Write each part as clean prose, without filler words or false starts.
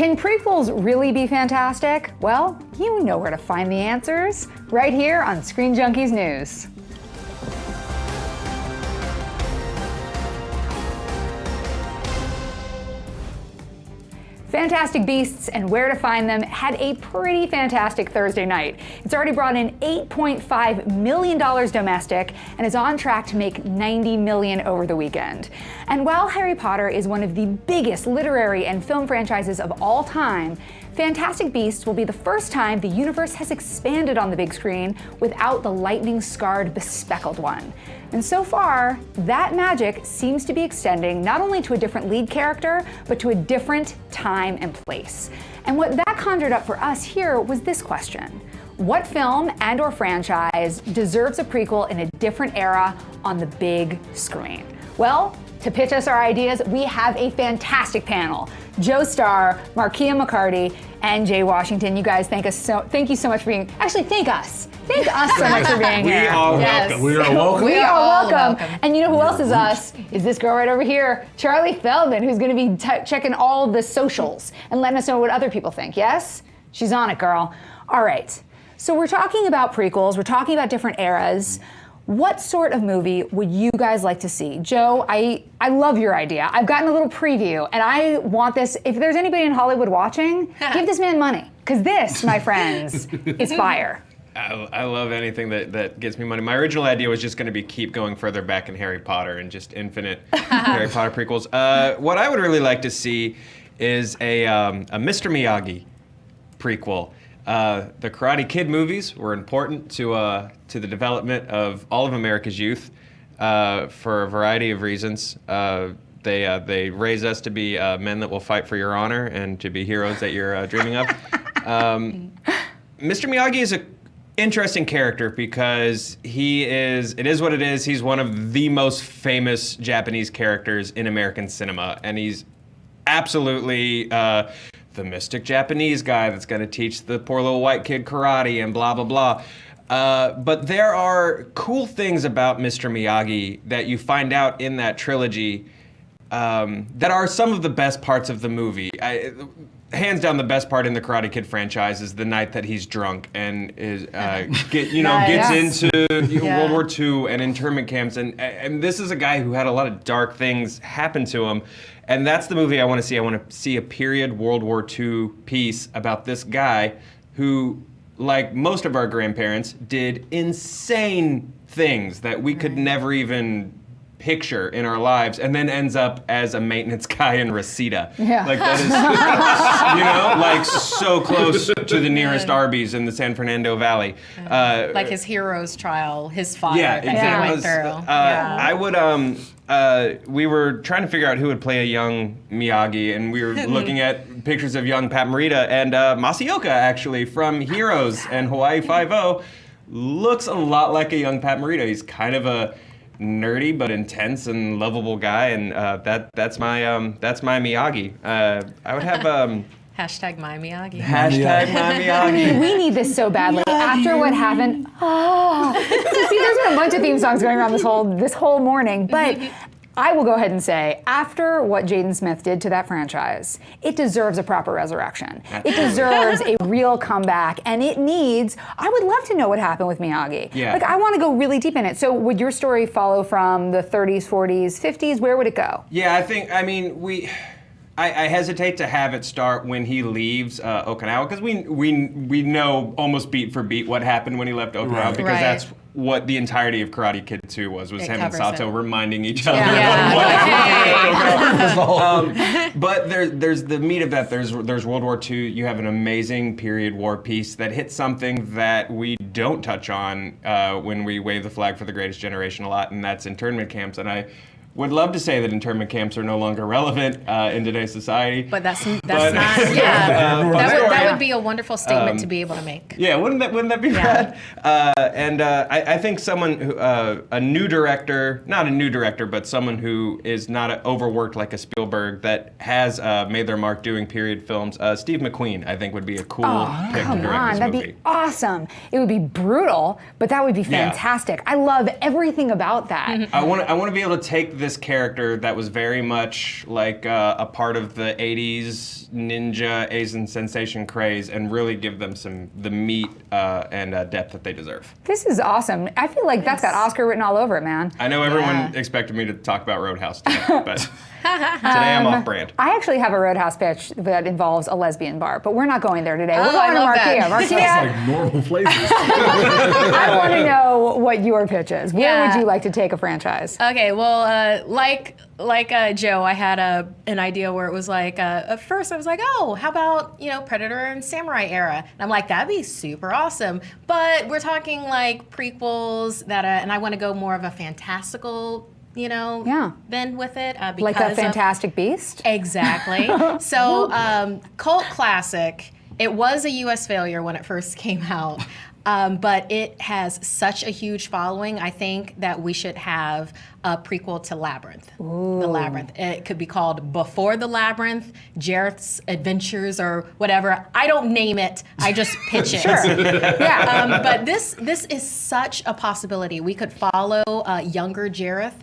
Can prequels really be fantastic? Well, you know where to find the answers, right here on Screen Junkies News. Fantastic Beasts and Where to Find Them had a pretty fantastic Thursday night. It's already brought in $8.5 million domestic and is on track to make $90 million over the weekend. And while Harry Potter is one of the biggest literary and film franchises of all time, Fantastic Beasts will be the first time the universe has expanded on the big screen without the lightning-scarred, bespeckled one. And so far, that magic seems to be extending not only to a different lead character, but to a different time and place. And what that conjured up for us here was this question: what film and or franchise deserves a prequel in a different era on the big screen? Well, to pitch us our ideas, we have a fantastic panel. Joe Starr, Markia McCarty, and Jay Washington. You guys, thank you so much for being, actually thank us so much for being here. We are welcome. We are welcome. We are welcome. And you know who else is us? Is this girl right over here, Charlie Feldman, who's gonna be checking all the socials and letting us know what other people think, yes? She's on it, girl. All right, so we're talking about prequels, we're talking about different eras. What sort of movie would you guys like to see? Joe, I love your idea. I've gotten a little preview, and I want this. If there's anybody in Hollywood watching, give this man money, because this, my friends, is fire. I love anything that gets me money. My original idea was just going to be keep going further back in Harry Potter and just infinite Harry Potter prequels. What I would really like to see is a Mr. Miyagi prequel. The Karate Kid movies were important to the development of all of America's youth for a variety of reasons. They raise us to be men that will fight for your honor and to be heroes that you're dreaming of. Mr. Miyagi is an interesting character because it is what it is. He's one of the most famous Japanese characters in American cinema, and he's absolutely the mystic Japanese guy that's going to teach the poor little white kid karate and blah, blah, blah. But there are cool things about Mr. Miyagi that you find out in that trilogy that are some of the best parts of the movie. Hands down, the best part in the Karate Kid franchise is the night that he's drunk and gets into World War II and internment camps. And this is a guy who had a lot of dark things happen to him. And that's the movie I want to see. I want to see a period World War II piece about this guy who, like most of our grandparents, did insane things that we could never even picture in our lives, and then ends up as a maintenance guy in Reseda. Yeah. Like that is, like so close to the nearest Arby's in the San Fernando Valley. Like his hero's trial, his father that he went through. I would, we were trying to figure out who would play a young Miyagi, and we were looking at pictures of young Pat Morita, and Masaoka, actually, from Heroes and Hawaii Five-0, looks a lot like a young Pat Morita. He's kind of a nerdy but intense and lovable guy, and that's my Miyagi. I would have Hashtag my Miyagi. Hashtag my Miyagi. We need this so badly. After what happened, see, there's been a bunch of theme songs going around this whole morning, but I will go ahead and say, after what Jaden Smith did to that franchise, it deserves a proper resurrection. It deserves a real comeback, and I would love to know what happened with Miyagi. Yeah. Like, I want to go really deep in it. So would your story follow from the 30s, 40s, 50s? Where would it go? Yeah, I hesitate to have it start when he leaves Okinawa, because we know almost beat for beat what happened when he left Okinawa, because that's what the entirety of Karate Kid 2 was him and Sato reminding each other of what happened. But there's the meat of that. There's World War II. You have an amazing period war piece that hits something that we don't touch on when we wave the flag for the greatest generation a lot, and that's internment camps. And I would love to say that internment camps are no longer relevant in today's society. But that's not, that would be a wonderful statement to be able to make. Yeah, wouldn't that be rad? I think someone who, a new director, not a new director, but someone who is not overworked like a Spielberg, that has made their mark doing period films, Steve McQueen, I think would be a cool pick to direct this movie. That'd be awesome. It would be brutal, but that would be fantastic. I love everything about that. I want to be able to take this this character that was very much like a part of the 80s ninja Asian sensation craze and really give them the meat and depth that they deserve. This is awesome. I feel like that's got Oscar written all over it, man. I know everyone expected me to talk about Roadhouse today, but today I'm off brand. I actually have a Roadhouse pitch that involves a lesbian bar, but we're not going there today. We're Oh, going I to love Marquia. that. Marquia, Sounds like normal places. I want to know what your pitch is. Where Yeah. would you like to take a franchise? Okay, well, like Joe, I had an idea where it was like, at first I was like, oh, how about, Predator and Samurai era? And I'm like, that'd be super awesome. But we're talking like prequels and I want to go more of a fantastical, bend with it. Because Like a Fantastic Beast? Exactly. So, cult classic. It was a U.S. failure when it first came out. But it has such a huge following. I think that we should have a prequel to Labyrinth. Ooh. The Labyrinth. It could be called Before the Labyrinth, Jareth's Adventures, or whatever. I don't name it. I just pitch it. Sure. Yeah. But this is such a possibility. We could follow younger Jareth.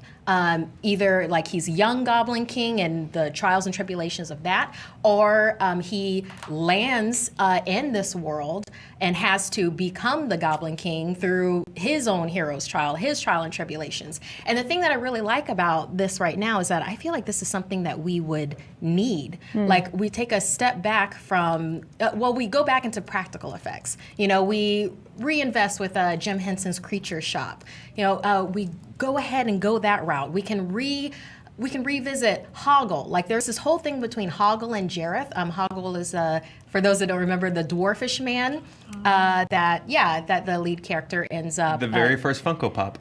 Either like he's young Goblin King and the trials and tribulations of that, or he lands in this world and has to become the Goblin King through his own hero's trial, his trial and tribulations. And the thing that I really like about this right now is that I feel like this is something that we would need. Like we take a step back from, we go back into practical effects. We reinvest with Jim Henson's Creature Shop. We go ahead and go that route. We can revisit Hoggle. Like there's this whole thing between Hoggle and Jareth. Hoggle is, for those that don't remember, the dwarfish man that the lead character ends up. The very first Funko Pop.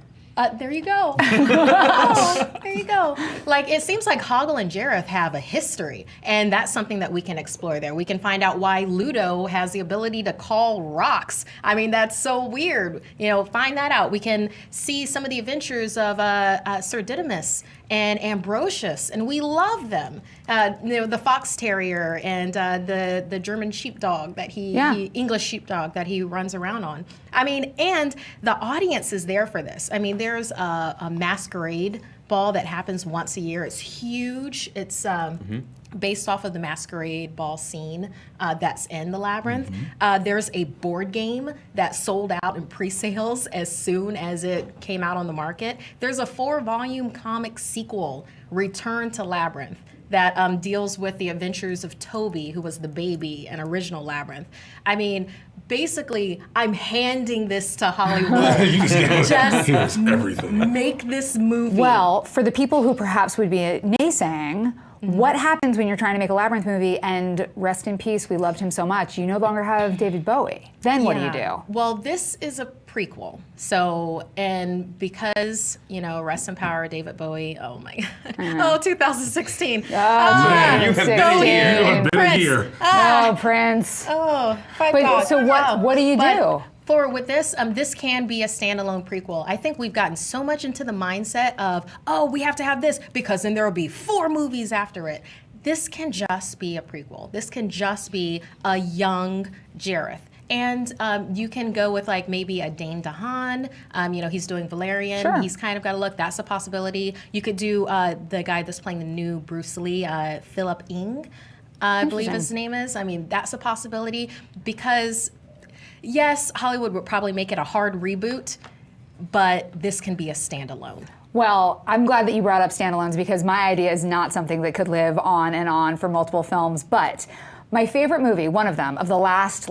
There you go. Oh, there you go. Like, it seems like Hoggle and Jareth have a history, and that's something that we can explore there. We can find out why Ludo has the ability to call rocks. I mean, that's so weird. Find that out. We can see some of the adventures of Sir Didymus and Ambrosius, and we love them. The fox terrier and the German sheepdog that English sheepdog that he runs around on. I mean, and the audience is there for this. I mean, there's a masquerade ball that happens once a year. It's huge. It's based off of the masquerade ball scene that's in the Labyrinth. There's a board game that sold out in pre-sales as soon as it came out on the market. There's a 4-volume comic sequel, Return to Labyrinth, that deals with the adventures of Toby, who was the baby in original Labyrinth. I mean, basically, I'm handing this to Hollywood. Just everything. make this movie. Well, for the people who perhaps would be naysaying, what happens when you're trying to make a Labyrinth movie and rest in peace, we loved him so much, you no longer have David Bowie? Then what do you do? Well, this is a prequel. So, and because, rest in power, David Bowie, oh my God. Oh, 2016. Man, you have go been here. You have been Prince. here. Oh, Prince. Oh, my But God. so what do you do? With this can be a standalone prequel. I think we've gotten so much into the mindset of, we have to have this because then there will be 4 movies after it. This can just be a prequel. This can just be a young Jareth. And you can go with like maybe a Dane DeHaan. He's doing Valerian. Sure. He's kind of got a look. That's a possibility. You could do the guy that's playing the new Bruce Lee, Philip Ng, I believe his name is. I mean, that's a possibility because, yes, Hollywood would probably make it a hard reboot, but this can be a standalone. Well, I'm glad that you brought up standalones because my idea is not something that could live on and on for multiple films. But my favorite movie, one of them, of the last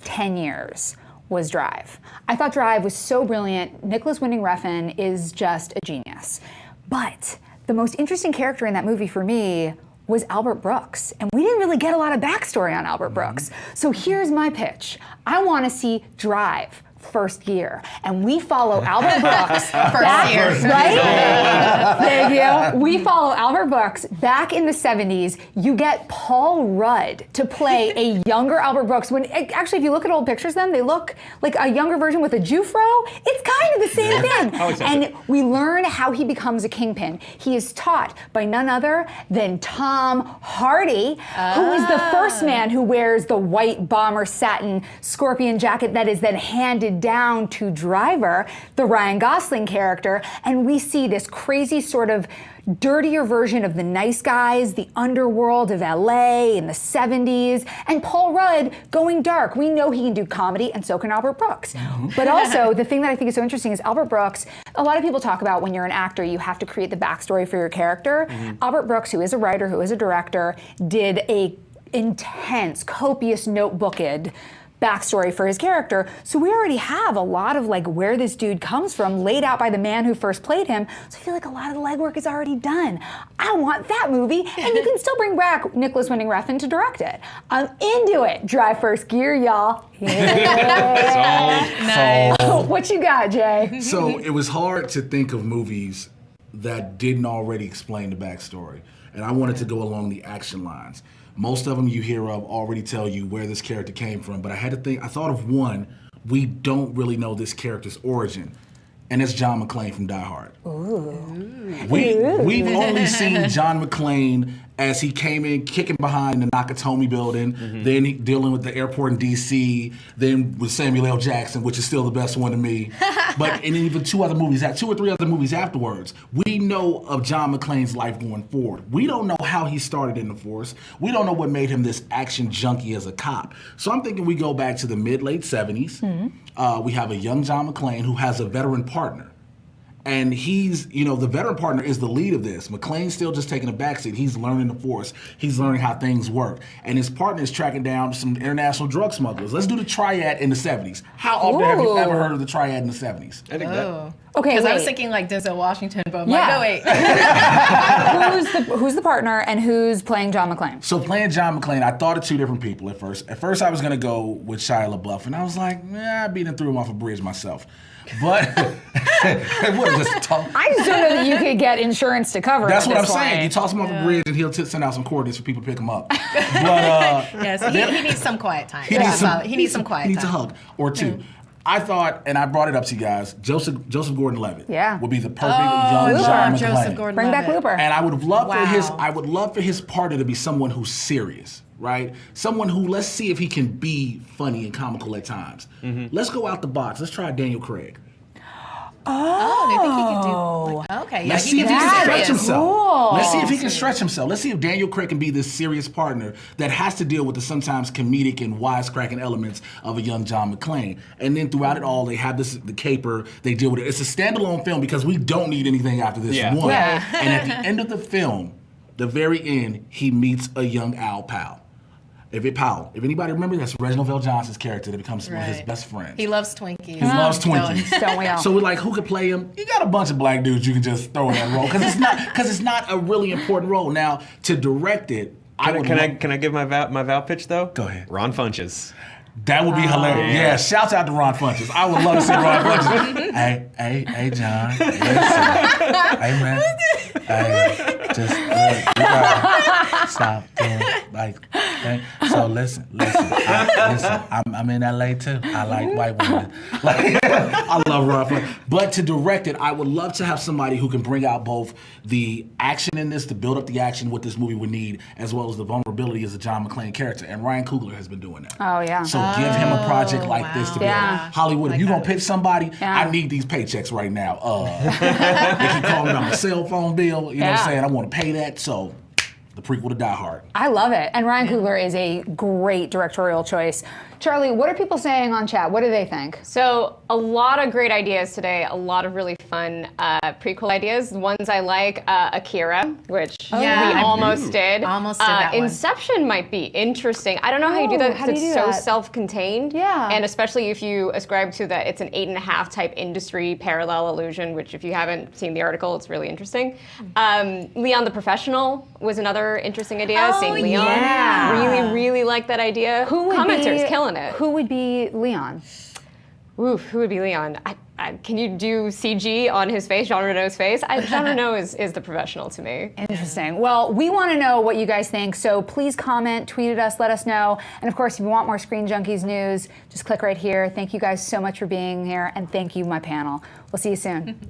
10 years, was Drive. I thought Drive was so brilliant. Nicholas Winding Refn is just a genius. But the most interesting character in that movie for me was Albert Brooks. And we didn't really get a lot of backstory on Albert Brooks. So here's my pitch. I want to see Drive first year. And we follow Albert Brooks. First year. Right? Thank you. We follow Albert Brooks back in the 70s. You get Paul Rudd to play a younger Albert Brooks. Actually, if you look at old pictures of them, they look like a younger version with a Jufro. It's kind of the same thing. And we learn how he becomes a kingpin. He is taught by none other than Tom Hardy, who is the first man who wears the white bomber satin scorpion jacket that is then handed handed down to Driver, the Ryan Gosling character, and we see this crazy sort of dirtier version of the nice guys, the underworld of LA in the 70s, and Paul Rudd going dark. We know he can do comedy, and so can Albert Brooks. But also, the thing that I think is so interesting is Albert Brooks, a lot of people talk about when you're an actor, you have to create the backstory for your character. Albert Brooks, who is a writer, who is a director, did a intense, copious, notebooked backstory for his character. So we already have a lot of like where this dude comes from laid out by the man who first played him. So I feel like a lot of the legwork is already done. I want that movie, and you can still bring back Nicholas Winding Refn to direct it. I'm into it. Drive first gear, y'all. Yeah. Sold. What you got, Jay? So it was hard to think of movies that didn't already explain the backstory. And I wanted to go along the action lines. Most of them you hear of already tell you where this character came from, but I thought of one, we don't really know this character's origin, and it's John McClane from Die Hard. We've only seen John McClane as he came in kicking behind the Nakatomi building, then dealing with the airport in DC, then with Samuel L. Jackson, which is still the best one to me. But in even two or three other movies afterwards, we know of John McClane's life going forward. We don't know how he started in the force. We don't know what made him this action junkie as a cop. So I'm thinking we go back to the mid-late 70s. We have a young John McClane who has a veteran partner. And he's, the veteran partner is the lead of this. McClane's still just taking a backseat. He's learning the force. He's learning how things work. And his partner is tracking down some international drug smugglers. Let's do the triad in the 70s. How often have you ever heard of the triad in the 70s? I think that. Okay, Because I was thinking like Denzel Washington, but I'm Yeah. like, who's the partner and who's playing John McClane? So playing John McClane, I thought of two different people at first. At first I was going to go with Shia LaBeouf, and I was like, I beat him through him off a bridge myself. But what is this talk? I just don't know that you could get insurance to cover it. That's at what I'm this saying. point. You toss him off a bridge, and he'll send out some coordinates for people to pick him up. But yes, he needs some quiet time. He needs some quiet He needs a time. hug or two. I thought, and I brought it up to you guys, Joseph Gordon-Levitt would be the perfect young John McClane. Joseph Gordon-Levitt. Bring back Looper. And I would have loved Wow. I would love for his partner to be someone who's serious, right? Someone who, let's see if he can be funny and comical at times. Let's go out the box. Let's try Daniel Craig. Oh, I think he could do. Okay, yeah, Let's he see if he can can be stretch serious. himself. Cool. Let's see if he can stretch himself. Let's see if Daniel Craig can be this serious partner that has to deal with the sometimes comedic and wisecracking elements of a young John McClane. And then throughout it all, they have the caper. They deal with it. It's a standalone film because we don't need anything after this one. Yeah. And at the end of the film, the very end, he meets a young Al Powell. If anybody remembers, that's Reginald Vell Johnson's character that becomes one of his best friends. He loves Twinkies. He loves Twinkies. Don't we all? So we're like, who could play him? You got a bunch of black dudes you can just throw in that role because it's not a really important role. Now to direct it, Can I give my vow pitch though? Go ahead. Ron Funches. That would be hilarious. Yeah, shouts out to Ron Funches. I would love to see Ron Funches. Hey, John. Listen. Hey, man. Hey, just look. You gotta stop doing like. Okay? So listen. I'm in LA too. I like white women. Like, I love Ron Funches. But to direct it, I would love to have somebody who can bring out both the action in this, to build up the action what this movie would need, as well as the vulnerability as a John McClane character. And Ryan Coogler has been doing that. Oh, yeah. So give him a project like this to be Yeah. Hollywood. If you're gonna pitch somebody, Yeah. I need these paychecks right now. They keep calling me on my cell phone bill. You know what I'm saying? I want to pay that. So the prequel to Die Hard. I love it. And Ryan Coogler is a great directorial choice. Charlie, what are people saying on chat? What do they think? So a lot of great ideas today, a lot of really fun prequel ideas. Ones I like, Akira, which we almost did. Almost did that one. Inception might be interesting. I don't know how you do that How because do you it's do so that? self-contained. Yeah. And especially if you ascribe to that it's an 8.5 type industry parallel illusion, which if you haven't seen the article, it's really interesting. Leon the Professional was another interesting idea. Oh, St. Leon. yeah. Really like that idea. Who would Commenters be, killing it. Who would be Leon? Oof, who would be Leon? Can you do CG on his face, Jean Reno's face? Jean Reno is the professional to me. Interesting. Well, we want to know what you guys think, so please comment, tweet at us, let us know. And of course, if you want more Screen Junkies news, just click right here. Thank you guys so much for being here, and thank you, my panel. We'll see you soon.